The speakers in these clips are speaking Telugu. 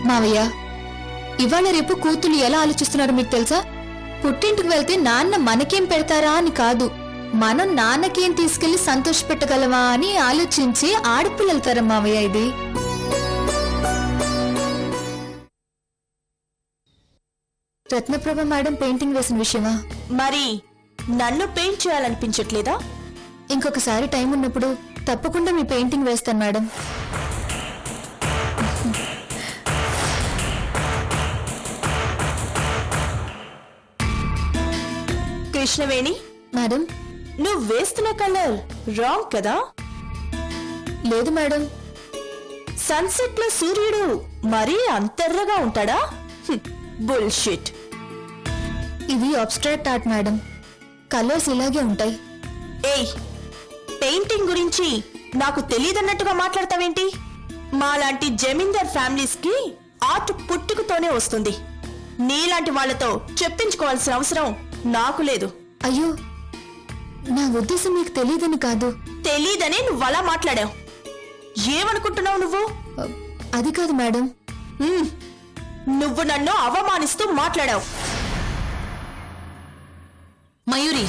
మావయ్య, ఇవాళ రేపు కూతుళ్ళు ఎలా ఆలోచిస్తున్నారో మీకు తెలుసా? పుట్టింటికి వెళ్తే నాన్న మనకేం పెడతారా అని కాదు, మనం నాన్నకేం తీసుకెళ్లి సంతోషపెట్టగలవా అని ఆలోచించి ఆడపిల్లల తరం మావయ్య ఇది. రత్నప్రభ మేడం పెయింటింగ్ వేసిన విషయమా? మరి నన్ను పెయింట్ చేయాలనిపించట్లేదా? ఇంకొకసారి టైం ఉన్నప్పుడు తప్పకుండా మీ పెయింటింగ్ వేస్తాను మేడం. కృష్ణవేణి మేడం, నువ్వు వేస్తున్న కలర్ రాంగ్ కదా? లేదు మేడం. సన్సెట్ లో సూర్యుడు మరీ అంతెర్రగా ఉంటాడా? బుల్షిట్. ఇది అబ్స్ట్రాక్ట్ ఆర్ట్ మేడం, కలర్స్ ఇలాగే ఉంటాయి. ఏయ్, పెయింటింగ్ గురించి నాకు తెలియదన్నట్టుగా మాట్లాడతావేంటి? మాలాంటి జమీందార్ ఫ్యామిలీస్ కి ఆర్ట్ పుట్టుకతోనే వస్తుంది. నీలాంటి వాళ్లతో చెప్పించుకోవాల్సిన అవసరం నాకు లేదు. అయ్యో, నా ఉద్దేశం మీకు తెలియదని కాదు. తెలీదనే నువ్వు అలా మాట్లాడావు. ఏమనుకుంటున్నావు నువ్వు? అది కాదు మేడం. నువ్వు నన్ను అవమానిస్తూ మాట్లాడావు. మయూరి,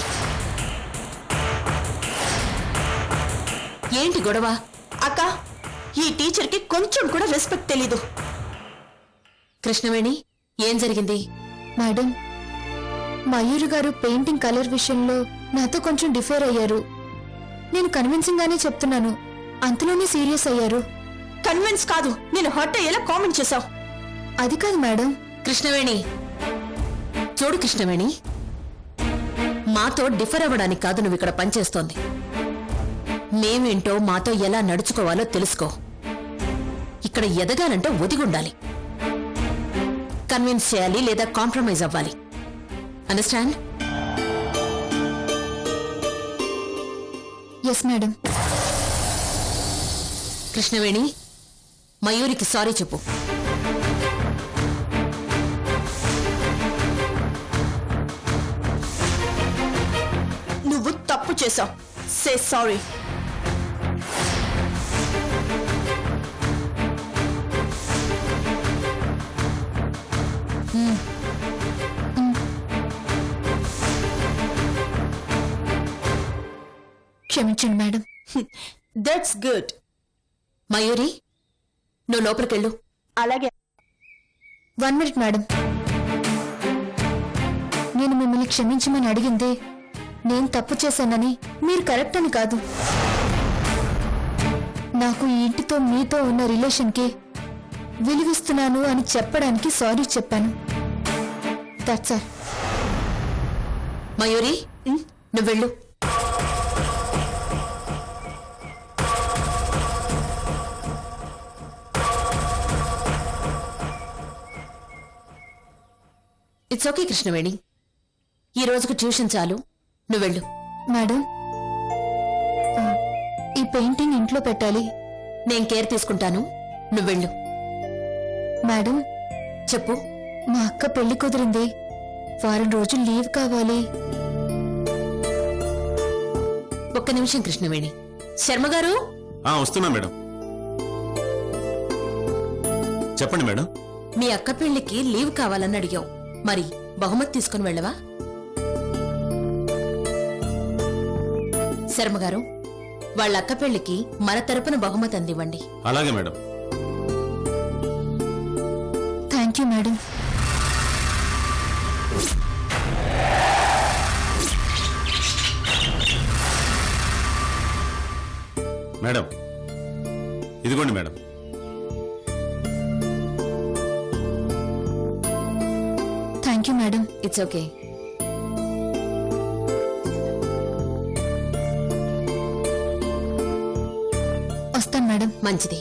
ఏంటి గొడవ? అక్క, ఈ టీచర్కి కొంచెం కూడా రెస్పెక్ట్ తెలీదు. కృష్ణవేణి, ఏం జరిగింది? మేడం, మయూరి గారు పెయింటింగ్ కలర్ విషయంలో నాతో కొంచెం డిఫేర్ అయ్యారు. నేను కన్విన్సింగ్ గానే చెప్తున్నాను, అంతలోనే సీరియస్ అయ్యారు. కన్విన్స్ కాదు, నేను హర్ట్ అయ్యేలా కామెంట్ చేశావు. అది కాదు మేడం. కృష్ణవేణి, చూడు కృష్ణవేణి, మాతో డిఫర్ అవ్వడానికి కాదు నువ్వు ఇక్కడ పనిచేస్తోంది. మేమేంటో మాతో ఎలా నడుచుకోవాలో తెలుసుకో. ఇక్కడ ఎదగాలంటే ఒదిగుండాలి, కన్విన్స్ చేయాలి లేదా కాంప్రమైజ్ అవ్వాలి. అండర్స్టాండ్? Yes madam. కృష్ణవేణి, మయూరికి సారీ చెప్పు. నువ్వు తప్పు చేశావు. Say sorry. క్షమించండి మేడం. That's good. మయూరి, నువ్వు లోపలికెళ్ళు. అలాగే. 1 మినిట్ మేడం. నేను మిమ్మల్ని క్షమించమని అడిగింది నేను తప్పు చేశానని, మీరు కరెక్ట్ అని కాదు. నాకు ఈ ఇంటితో మీతో ఉన్న రిలేషన్కి విలువిస్తున్నాను అని చెప్పడానికి సారీ చెప్పాను. That's all. మయూరి, నువ్వెళ్ళు. ఇట్స్ ఓకే కృష్ణవేణి, ఈ రోజుకు ట్యూషన్ చాలు, నువ్వెళ్ళు. మేడం, ఈ పెయింటింగ్ ఇంట్లో పెట్టాలి. నేను కేర్ తీసుకుంటాను, నువ్వెళ్ళు. మేడం, చెప్పు. మా అక్క పెళ్లి కుదిరింది, వారం రోజులు లీవ్ కావాలి. ఒక్క నిమిషం కృష్ణవేణి. శర్మగారు, వస్తున్నా మేడం. చెప్పండి మేడం. మీ అక్క పెళ్లికి లీవ్ కావాలని అడిగావు, మరి బహుమతి తీసుకుని వెళ్ళవా? శర్మగారు, వాళ్ళ అక్క పెళ్లికి మన తరపున బహుమతి అందివ్వండి. అలాగే madam. Thank you madam. Madam, ఇదిగోండి madam. Thank you madam. It's okay. వస్తాను మేడం. మంచిది.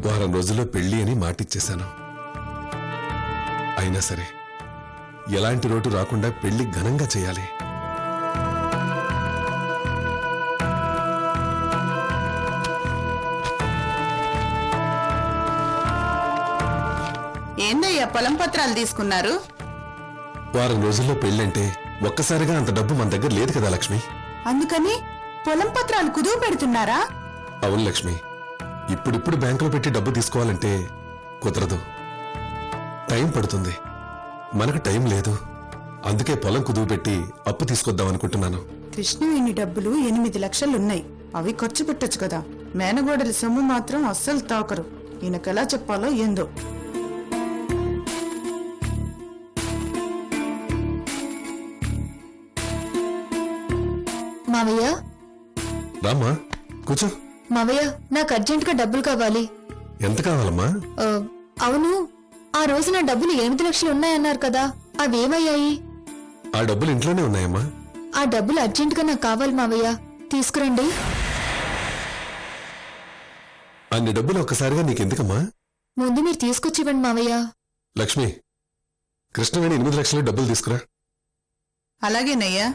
వారం రోజుల్లో పెళ్లి అని మాటిచ్చేశాను. అయినా సరే ఎలాంటి లోటు రాకుండా పెళ్లి ఘనంగా చేయాలి. ఏందయ్యా పొలం పత్రాలు తీసుకున్నారు? వారం రోజుల్లో పెళ్ళంటే ఒక్కసారిగా అంత డబ్బు మన దగ్గర లేదు కదా లక్ష్మి. అందుకని పొలం పత్రాలు కుదువ పెడుతున్నారా? అవును లక్ష్మి, ఇప్పుడిప్పుడు బ్యాంకులో పెట్టి డబ్బు తీసుకోవాలంటే కుదరదు, టైం పడుతుంది. మనకు టైం లేదు. అందుకే పొలం కుదువు పెట్టి అప్పు తీసుకొద్దాం అనుకుంటున్నాను. కృష్ణవేణి డబ్బులు 8 లక్షలున్నాయి. అవి ఖర్చు పెట్టొచ్చు కదా. మేనగోడలి సొమ్ము మాత్రం అస్సలు తాకరు. ఈయనకెలా చెప్పాలో ఏందో. మావయ్య రామ్మా, కూర్చో. మావయ్య నాకు అర్జెంటుగా డబ్బులు కావాలి. ఎంత కావాలమ్మా? అవును, ఆ రోజు నా డబ్బులు 8 లక్షలు ఉన్నాయన్నారు కదా, అవేమయ్యాయి? ఆ డబ్బులు ఇంట్లోనే ఉన్నాయమ్మా. ఆ డబ్బులు అర్జెంటుగా నాకు కావాలి మావయ్య, తీసుకురండి. అన్ని డబ్బులు ఒక్కసారిగా నీకెందుకమ్మా? ముందు మీరు తీసుకొచ్చివ్వండి మావయ్య. లక్ష్మి, కృష్ణవేణి 8 లక్షలు డబ్బులు తీసుకురా. అలాగేనయ్యా.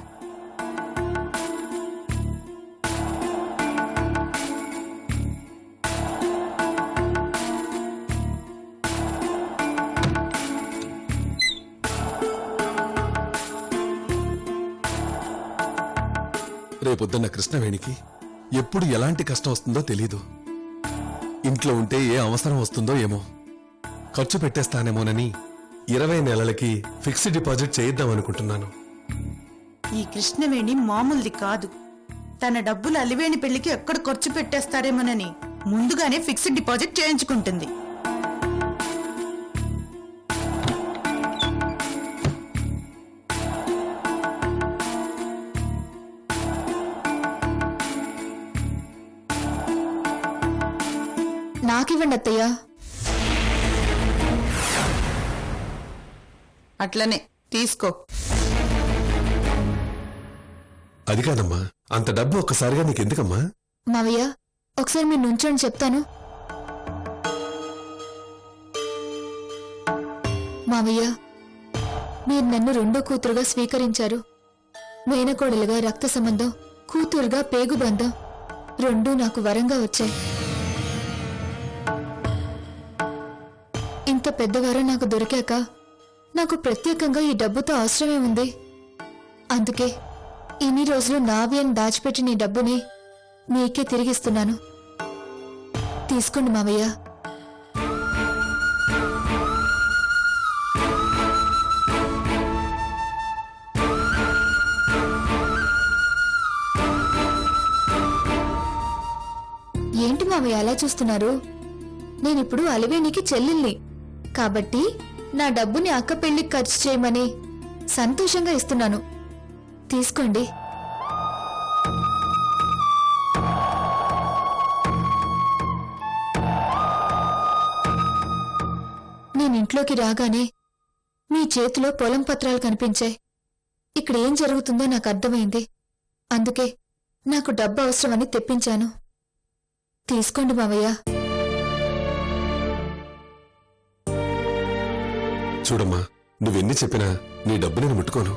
రేపొద్దున్న కృష్ణవేణికి ఎప్పుడు ఎలాంటి కష్టం వస్తుందో తెలీదు. ఇంట్లో ఉంటే ఏ అవసరం వస్తుందో ఏమో. ఖర్చు పెట్టేస్తానేమోనని 20 నెలలకి ఫిక్స్డ్ డిపాజిట్ చేయిద్దామనుకుంటున్నాను. ఈ కృష్ణవేణి మామూలుది కాదు. తన డబ్బులు అలివేణి పెళ్లికి ఎక్కడ ఖర్చు పెట్టేస్తారేమోనని ముందుగానే ఫిక్స్డ్ డిపాజిట్ చేయించుకుంటుంది. నాకివ్వండి అత్తయ్య. అట్లనే తీసుకో. అది కాదమ్మా, అంత డబ్బు ఒక్కసారిగా నీకెందుకమ్మా? మావయ్య ఒకసారి మీరు నుంచోండి, చెప్తాను. మావయ్య, మీరు నన్ను రెండో కూతురుగా స్వీకరించారు. మేనకోడలుగా రక్త సంబంధం, కూతురుగా పేగుబంధం రెండూ నాకు వరంగా వచ్చాయి. ఇంత పెద్దవారు నాకు దొరికాక నాకు ప్రత్యేకంగా ఈ డబ్బుతో అవసరమే ఉంది. అందుకే ఇన్ని రోజులు నావి అని దాచిపెట్టిన ఈ డబ్బుని మీకే తిరిగిస్తున్నాను. తీసుకోండి మావయ్య. ఏంటి మావయ్య అలా చూస్తున్నారు? నేనిప్పుడు అలివేణికి చెల్లెల్ని కాబట్టి నా డబ్బుని అక్క పెళ్లికి ఖర్చు చేయమని సంతోషంగా ఇస్తున్నాను. తీసుకోండి. నేను ఇంట్లోకి రాగానే మీ చేతిలో పొలం పత్రాలు కనిపించాయి. ఇక్కడ ఏం జరుగుతుందో నాకు అర్థమైంది. అందుకే నాకు డబ్బు అవసరమని తెప్పించాను. తీసుకోండి మావయ్య. చూడమ్మా, నువ్వెన్ని చెప్పినా నీ డబ్బు నేను ముట్టుకోను.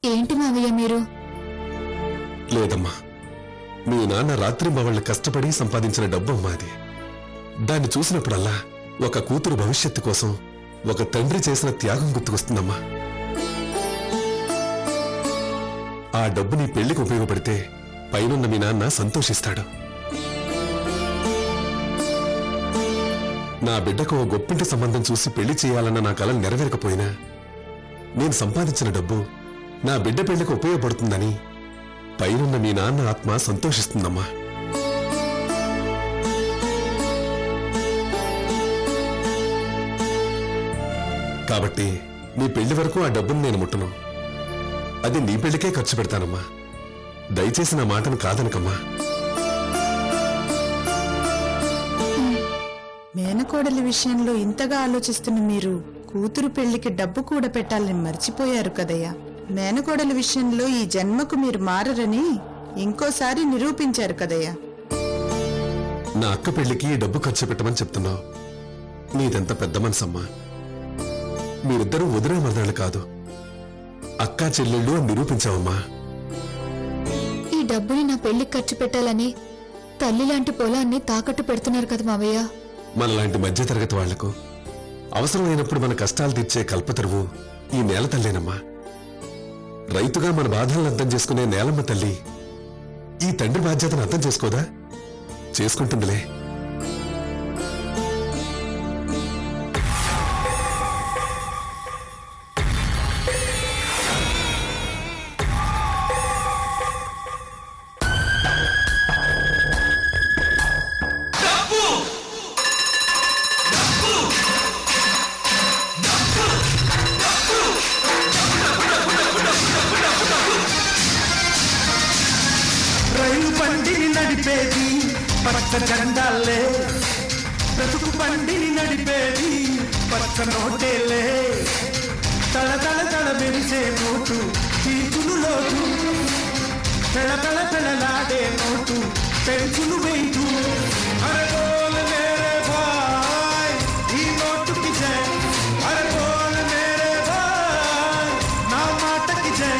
ఏంటి మావయ్య మీరు? లేదమ్మా, మీ నాన్న రాత్రి మవళ్ళ కష్టపడి సంపాదించిన డబ్బు అమ్మా అది. దాన్ని చూసినప్పుడల్లా ఒక కూతురు భవిష్యత్తు కోసం ఒక తండ్రి చేసిన త్యాగం గుర్తుకొస్తుందమ్మా. ఆ డబ్బు నీ పెళ్లికి ఉపయోగపడితే పైనున్న మీ నాన్న సంతోషిస్తాడు. నా బిడ్డకు ఓ గొప్పింటి సంబంధం చూసి పెళ్లి చేయాలన్న నా కల నెరవేరకపోయినా నేను సంపాదించిన డబ్బు నా బిడ్డ పెళ్లికి ఉపయోగపడుతుందని పైనున్న మీ నాన్న ఆత్మ సంతోషిస్తుందమ్మా. కాబట్టి నీ పెళ్లి వరకు ఆ డబ్బును నేను ముట్టను. అది నీ పెళ్లికే ఖర్చు పెడతానమ్మా. దయచేసి నా మాటను కాదనకమ్మా. మేనకోడలి విషయంలో ఇంతగా ఆలోచిస్తున్న మీరు కూతురు పెళ్లికి డబ్బు కూడా పెట్టాలని మర్చిపోయారు కదయ్యా. మేనకోడలి విషయంలో ఈ జన్మకు మీరు మారరని ఇంకోసారి నిరూపించారు కదయ్యా. నా అక్క పెళ్లికి డబ్బు ఖర్చు పెట్టమని చెప్తున్నావు. నీదెంత పెద్ద మనసమ్మా. మీరిద్దరూ వదిలే మరదళ్ళు కాదు, అక్కా చెల్లెళ్ళు అని నిరూపించావమ్మా. ఈ డబ్బుని నా పెళ్లికి ఖర్చు పెట్టాలని తల్లి లాంటి పొలాన్ని తాకట్టు పెడుతున్నారు కదా మావయ్య. మనలాంటి మధ్యతరగతి వాళ్లకు అవసరమైనప్పుడు మన కష్టాలు తీర్చే కల్పతరువు ఈ నేల తల్లేనమ్మా. రైతుగా మన బాధలను అర్థం చేసుకునే నేలమ్మ తల్లి ఈ తండ్రి బాధ్యతను అర్థం చేసుకోదా? చేసుకుంటుందిలే. రైలు బండిని నడిపేది పచ్చ జెండాలే, బ్రతుకు బండిని నడిపేది పచ్చ నోటేలే. తల తల తల మెరిసే నోటు తీర్చులు లోటు, తల తల తలలాడే నోటు పెంచులు వెయిటు. అరే బోల్ మేరే భాయ్ ఈ నోటుకి జై, అరే బోల్ మేరే భాయ్ నా మాటకి జై,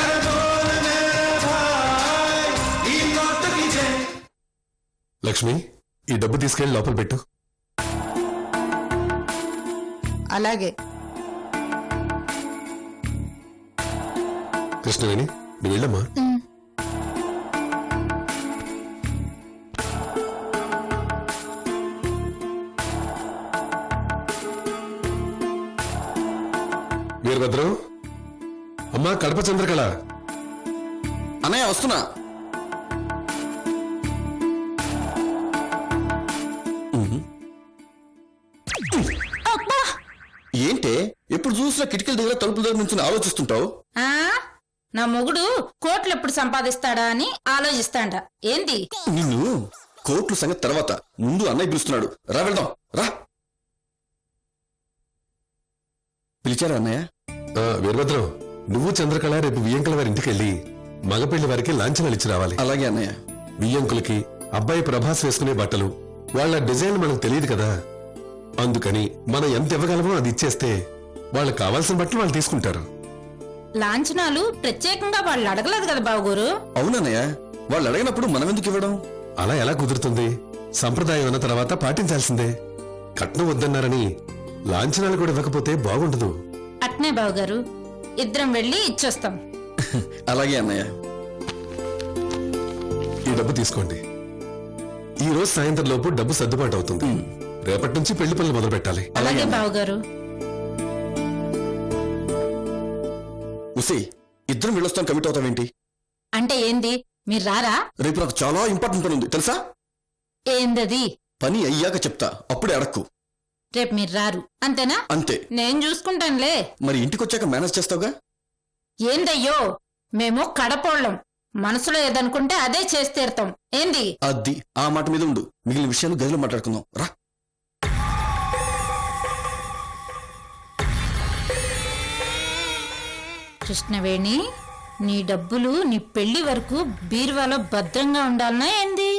అరే బోల్ మేరే భాయ్ ఈ నోటుకి జై. లక్ష్మి, ఈ డబ్బు తీసుకెళ్లి లోపల పెట్టు. అలాగే. కృష్ణవేణి, నువ్వు వెళ్ళమ్మా. వీరభద్రం, అమ్మా కడప చంద్రకళ. అన్నయ్య వస్తున్నా. ఏంటే ఎప్పుడు చూసినా కిటికీల దగ్గర తలుపుల దగ్గర నుంచి ఆలోచిస్తుంటావు? ఆ నా మొగుడు కోట్లు ఎప్పుడు సంపాదిస్తాడా అని ఆలోచిస్తాండ. ఏంది? నిన్ను కోర్టుల సంగతి తర్వాత, ముందు అన్నయ్య పిలుస్తున్నాడు. రా వెళ్దాం, రా. పిలిచారా అన్నయ్య? వీరభద్రం, నువ్వు చంద్రకళ రేపు వియ్యంకుల వారి ఇంటికి వెళ్ళి మగపెళ్లి వారికి లాంఛనాలు ఇచ్చి రావాలి. అలాగే అన్నయ్య. వియ్యంకులకి అబ్బాయి ప్రభాస్ వేసుకునే బట్టలు, వాళ్ళ డిజైన్ మనకు తెలియదు కదా. అందుకని మనం ఎంత ఇవ్వగలమో అది ఇచ్చేస్తే వాళ్ళకి కావాల్సిన బట్టలు వాళ్ళు తీసుకుంటారు. లాంఛనాలు ప్రత్యేకంగా వాళ్ళు అడగలేదు కదా బావగారు. అవునన్నయ్య, వాళ్ళు అడిగినప్పుడు మనం ఎందుకు ఇవ్వడం? అలా ఎలా కుదురుతుంది? సంప్రదాయం అన్న తర్వాత పాటించాల్సిందే. కట్నం వద్దన్నారని లాంఛనాలు కూడా ఇవ్వకపోతే బాగుండదు. అట్నే బావగారు, ఇద్దరం వెళ్ళి ఇచ్చొస్తాం. అలాగే అన్నయ్య. ఈ డబ్బు తీసుకోండి. ఈ రోజు సాయంత్రం లోపు డబ్బు సర్దుబాటు అవుతుంది. రేపటి నుంచి పెళ్లి పనులు మొదలు పెట్టాలి. అలాగే బావగారు. ఉసి, ఇద్దరం వెళ్ళొస్తాం, కమిట్ అవుతావేంటి? అంటే ఏంది? మీరు రారా? రేపు నాకు చాలా ఇంపార్టెంట్ పని ఉంది తెలుసా? ఏందది? పని అయ్యాక చెప్తా, అప్పుడే అడక్కు. రేపు మీరు రారు అంతేనా? అంతే. నేను చూసుకుంటానులే. మరి ఇంటికొచ్చాక మేనేజ్ చేస్తావుగా? ఏందయ్యో, మేము కడపోళ్ళం. మనసులో ఏదనుకుంటే అదే చేసి తీరుతాం. ఏంది? అది ఆ మాట మీద ఉండు. మిగిలిన విషయాలు గదిలో మాట్లాడుకుందాం, రా. కృష్ణవేణి, నీ డబ్బులు నీ పెళ్లి వరకు బీరువాలో భద్రంగా ఉండాలనా ఏంది?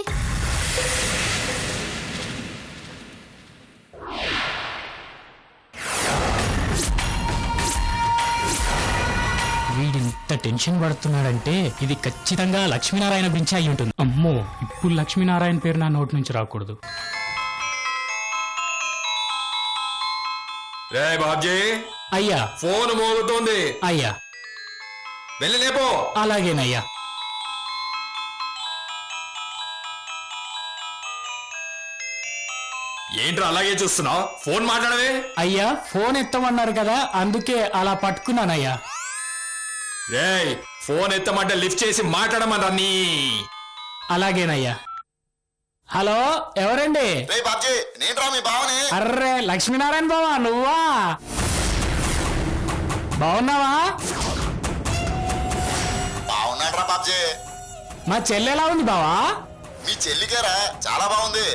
వీడింత టెన్షన్ పడుతున్నాడంటే ఇది ఖచ్చితంగా లక్ష్మీనారాయణ గురించి అయి ఉంటుంది. అమ్మో, ఇప్పుడు లక్ష్మీనారాయణ పేరు నా నోటి నుంచి రాకూడదు. రే బాబ్జీ, అయ్యా ఫోన్ మోగుతోంది, అయ్యా. వెళ్ళి లేపో. అలాగేనయ్యా. ఏంట్రా అలాగే చూస్తున్నావు? ఫోన్ మాట్లాడవే. అయ్యా, ఫోన్ ఎత్తమన్నారు కదా, అందుకే అలా పట్టుకున్నానయ్యా. రేయ్, ఫోన్ ఎత్తమంటే లిఫ్ట్ చేసి మాట్లాడమని నీ. అలాగేనయ్యా. హలో, ఎవరండి? అర్రే, లక్ష్మీనారాయణ బావా, నువ్వా? బాగున్నావా? బాగున్నాడ్రా బాబ్జీ. మా చెల్లి ఎలా ఉంది బావా? మీ చెల్లికేరా చాలా బాగుంది.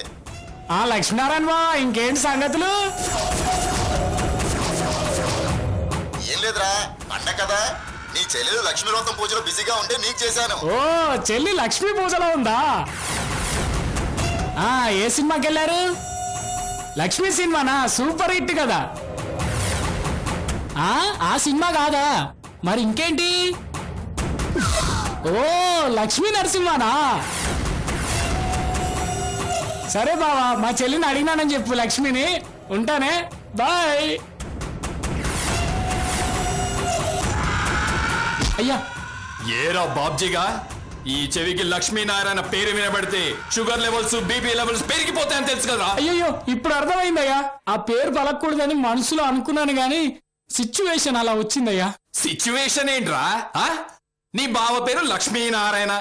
ఆ లక్ష్మీనారాయణ బావా, ఇంకేంటి సంగతులు? ఏం లేదురా, పండగ కదా, నీ చెల్లెలు లక్ష్మీ వ్రతం పూజలో బిజీగా ఉంటే నీకు చేశాను. ఓ, చెల్లి లక్ష్మీ పూజలో ఉందా? ఏ సినిమాకి వెళ్ళారు? లక్ష్మి సినిమానా? సూపర్ హిట్ కదా. ఆ సినిమా కాదా? మరి ఇంకేంటి? ఓ లక్ష్మీ నరసింహనా? సరే బావా, మా చెల్లిని అడిగినానని చెప్పు లక్ష్మిని. ఉంటానే, బాయ్. అయ్యా, ఏరా బాబ్జీగా, ఈ చెవికి లక్ష్మీనారాయణ పేరు వినబడితే షుగర్ లెవెల్స్, బీపీ లెవెల్స్ పెరిగిపోతాయని తెలుసు కదా. అయ్యయ్యో, ఇప్పుడు అర్థమైందయ్యా. ఆ పేరు పలకూడదని మనసులో అనుకున్నాను గాని సిచ్యువేషన్ అలా వచ్చిందయ్యా. సిచ్యువేషన్ ఏంట్రా? నీ బావ పేరు లక్ష్మీనారాయణ,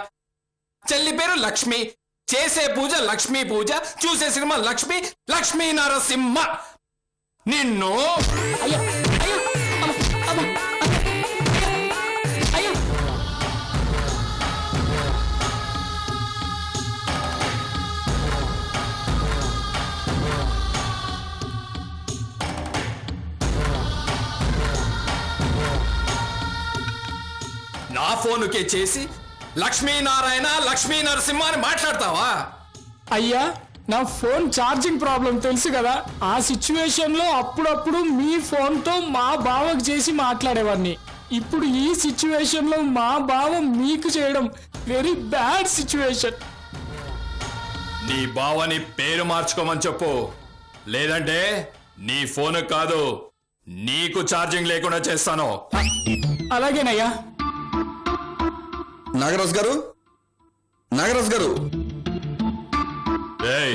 చెల్లి పేరు లక్ష్మి, చేసే పూజ లక్ష్మీ పూజ, చూసే సినిమా లక్ష్మి, లక్ష్మీ నరసింహ. నిన్ను అయ్యా, అయ్యా, అమ్మ, అమ్మ, అయ్యా. నా ఫోనుకే చేసి లక్ష్మీనారాయణ, లక్ష్మీ నరసింహ అని మాట్లాడతావా? అయ్యా, నా ఫోన్ ఛార్జింగ్ ప్రాబ్లం తెలుసు కదా. ఆ సిచ్యువేషన్ లో అప్పుడప్పుడు మీ ఫోన్ తో మా బావకు చేసి మాట్లాడేవాడిని. ఇప్పుడు ఈ సిచ్యువేషన్ లో మా బావ మీకు చేయడం వెరీ బ్యాడ్ సిచ్యువేషన్. నీ బావని పేరు మార్చుకోమని చెప్పు, లేదంటే నీ ఫోన్ కాదు నీకు ఛార్జింగ్ లేకుండా చేస్తాను. అలాగేనయ్యా. నాగరాజు గారు, నాగరాజు గారు, ఏయ్,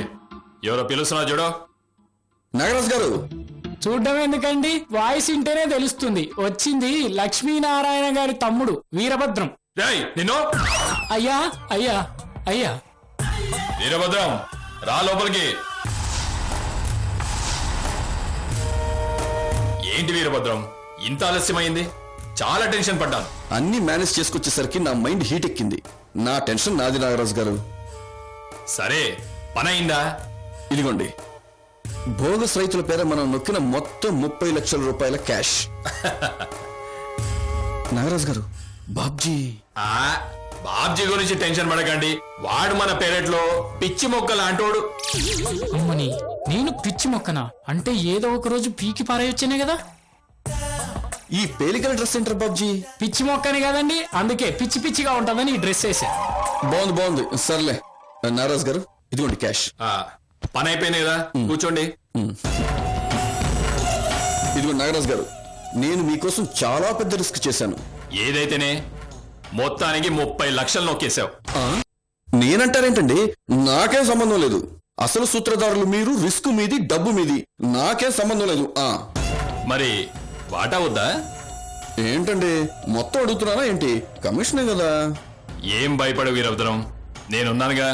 ఎవరో పిలుస్తున్నా చూడు. నాగరాజు గారు. చూడడం ఎందుకండి, వాయిస్ వింటేనే తెలుస్తుంది. వచ్చింది లక్ష్మీనారాయణ గారి తమ్ముడు వీరభద్రం. ఏయ్, నిన్ను. అయ్యా, అయ్యా, అయ్యా. వీరభద్రం, రా లోపలికి. ఏంటి వీరభద్రం, ఇంత ఆలస్యమైంది? చాలా టెన్షన్ పడ్డాను. అన్ని మేనేజ్ చేసుకొచ్చేసరికి నా మైండ్ హీట్ ఎక్కింది. నా టెన్షన్ నాది నాగరాజు గారు. సరే, పని అయిందా? ఇదిగోండి, బోగస్ రైతుల పేర మనం నొక్కిన మొత్తం 30 లక్షల రూపాయల క్యాష్. నాగరాజు గారు, బాబ్జీ. బాబ్జీ గురించి టెన్షన్ పడకండి. వాడు మన పెరట్లో పిచ్చి మొక్క లాంటోడు. అమ్మని, నేను పిచ్చి మొక్కనా? అంటే ఏదో ఒక రోజు పీకి పారేయొచ్చానే కదా. ఈ పేలికల డ్రెస్ ఏంటారు బాబ్జీ? పిచ్చి మొక్కని కదండి, అందుకే పిచ్చి పిచ్చిగా ఉంటుందని ఈ డ్రెస్ వేసా. బాగుంది, బాగుంది. సర్లే నాగరాజు గారు, ఇదిగోండి క్యాష్. పని అయిపోయింది కదా, కూర్చోండి. ఇదిగోండి నాగరాజు గారు, నేను మీకోసం చాలా పెద్ద రిస్క్ చేశాను. ఏదైతేనే మొత్తానికి 30 లక్షలు నొక్కేశావు. నేనంటారేంటండి? నాకేం సంబంధం లేదు. అసలు సూత్రధారులు మీరు, రిస్క్ మీది, డబ్బు మీది. నాకేం సంబంధం లేదు. మరి వాటా వద్దా? ఏంటండి మొత్తం అడుగుతున్నారా ఏంటి? కమిషనే కదా. ఏం భయపడ వీరభద్రం, నేనున్నానుగా.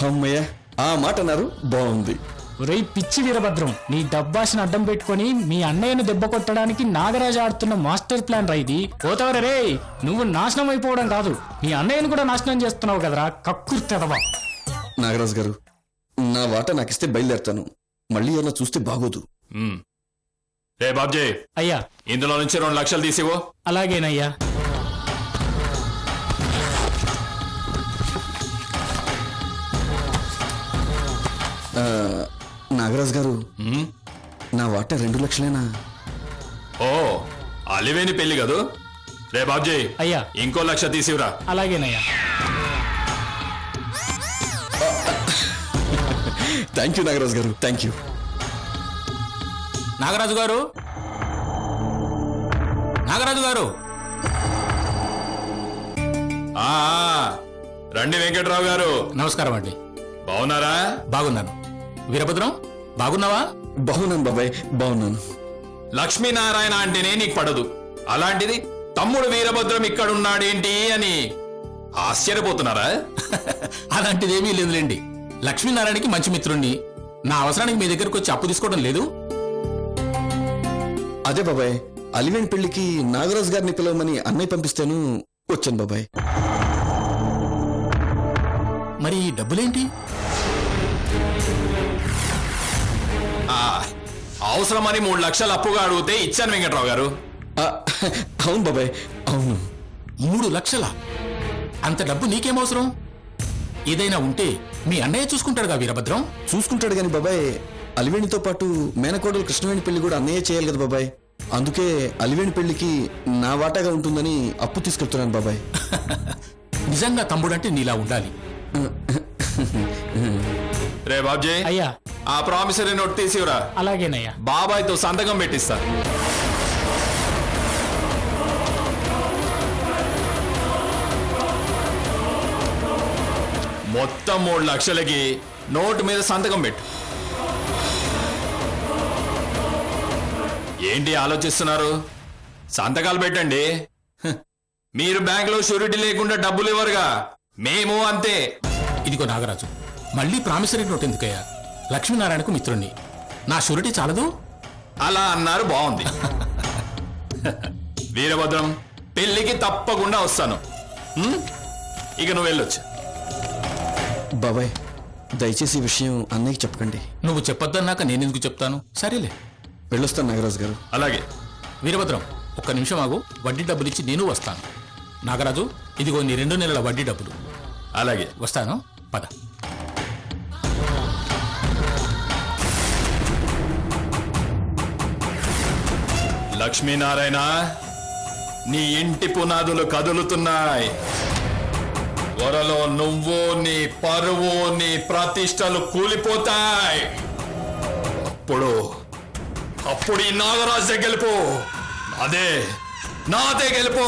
అమ్మయ్య, ఆ మాట అన్నారు, బాగుంది. ఒరేయ్ పిచ్చి వీరభద్రం, నీ డబ్బాషను అడ్డం పెట్టుకుని మీ అన్నయ్యను దెబ్బ కొట్టడానికి నాగరాజు ఆడుతున్న మాస్టర్ ప్లాన్ రా ఇది. పోతావరే రే, నువ్వు నాశనం అయిపోవడం కాదు, మీ అన్నయ్యను కూడా నాశనం చేస్తున్నావు కదరా కక్కుర్తెదవా. నాగరాజు గారు, నా వాటా నాకిస్తే బయలుదేరుతాను. మళ్ళీ అలా చూస్తే బాగోదు. రే బాబ్జీ, అయ్యా, ఇందులో నుంచి 2 లక్షలు తీసివో. అలాగేనయ్యా. నాగరాజు గారు, నా వాటా 2 లక్షలేనా? ఓ, అలివేని పెళ్లి కదూ. రే బాబ్జీ, అయ్యా, ఇంకో 1 లక్ష తీసివరా. అలాగేనయ్యా. థ్యాంక్ యూ నాగరాజు గారు, థ్యాంక్ యూ. నాగరాజు గారు, నాగరాజు గారు. రండి వెంకట్రావు గారు. నమస్కారం అండి. బాగున్నారా? బాగున్నాను. వీరభద్రం, బాగున్నావా? బాగున్నాను బాబాయ్, బాగున్నాను. లక్ష్మీనారాయణ అంటేనే నీకు పడదు, అలాంటిది తమ్ముడు వీరభద్రం ఇక్కడున్నాడేంటి అని ఆశ్చర్యపోతున్నారా? అలాంటిదేమీ లేదులేండి. లక్ష్మీనారాయణకి మంచి మిత్రుణ్ణి. నా అవసరానికి మీ దగ్గరకు వచ్చి అప్పు తీసుకోవడం లేదు. అదే బాబాయ్, అలివేణి పెళ్లికి నాగరాజు గారిని పిలవమని అన్నయ్య పంపిస్తాను, వచ్చాను బాబాయ్. మరి డబ్బులేంటి? అవసరమని 3 లక్షలు అప్పుగా అడిగితే ఇచ్చాను వెంకట్రావు గారు. అవును బాబాయ్, అవును. 3 లక్షలా? అంత డబ్బు నీకేమవసరం? ఏదైనా ఉంటే మీ అన్నయ్య చూసుకుంటాడుగా వీరభద్రం. చూసుకుంటాడు గాని బాబాయ్, అలివేణితో పాటు మేనకోడలు కృష్ణవేణి పెళ్లి కూడా అన్నయ్య చేయాలి కదా బాబాయ్. అందుకే అలివేణి పెళ్లికి నా వాటాగా ఉంటుందని అప్పు తీసుకెళ్తున్నాను బాబాయ్. నిజంగా తమ్ముడంటే నీలా ఉండాలి. రే బాబ్జీ, అయ్యా ఆ ప్రామిసరీ నోట్ తీసివరా. అలాగేనయ్యా. బాబాయ్తో సంతకం పెట్టిస్తా. మొత్తం 3 లక్షలకి నోటు మీద సంతకం పెట్టు. ఏంటి ఆలోచిస్తున్నారు? సంతకాలు పెట్టండి. హ్, మీరు బ్యాంకులో షూరిటీ లేకుండా డబ్బులు ఇవ్వరుగా, మేము అంతే. ఇదిగో నాగరాజు, మళ్ళీ ప్రామిసరీ నోట్ ఎందుకయ్యా? లక్ష్మీనారాయణకు మిత్రుణ్ణి, నా షూరిటీ చాలదు? అలా అన్నారు, బాగుంది. వీరభద్రం, పెళ్లికి తప్పకుండా వస్తాను. ఇక నువ్వు వెళ్ళొచ్చు. బాబాయ్ దయచేసి ఈ విషయం అన్నయ్యకి చెప్పకండి. నువ్వు చెప్పొద్దన్నాక నేనెందుకు చెప్తాను? సరేలే, వెళ్ళొస్తాను నాగరాజు గారు. అలాగే. వీరభద్రం, ఒక్క నిమిషం ఆగు, వడ్డీ డబ్బులిచ్చి నేను వస్తాను. నాగరాజు, ఇదిగో నీ 2 నెలల వడ్డీ డబ్బులు. అలాగే. వస్తాను, పద. లక్ష్మీనారాయణ, నీ ఇంటి పునాదులు కదులుతున్నాయి. త్వరలో నువ్వు, నీ పరువు, నీ ప్రతిష్టలు కూలిపోతాయి. అప్పుడు ఈ నాగరాజే గెలుపు. నాదే గెలుపు.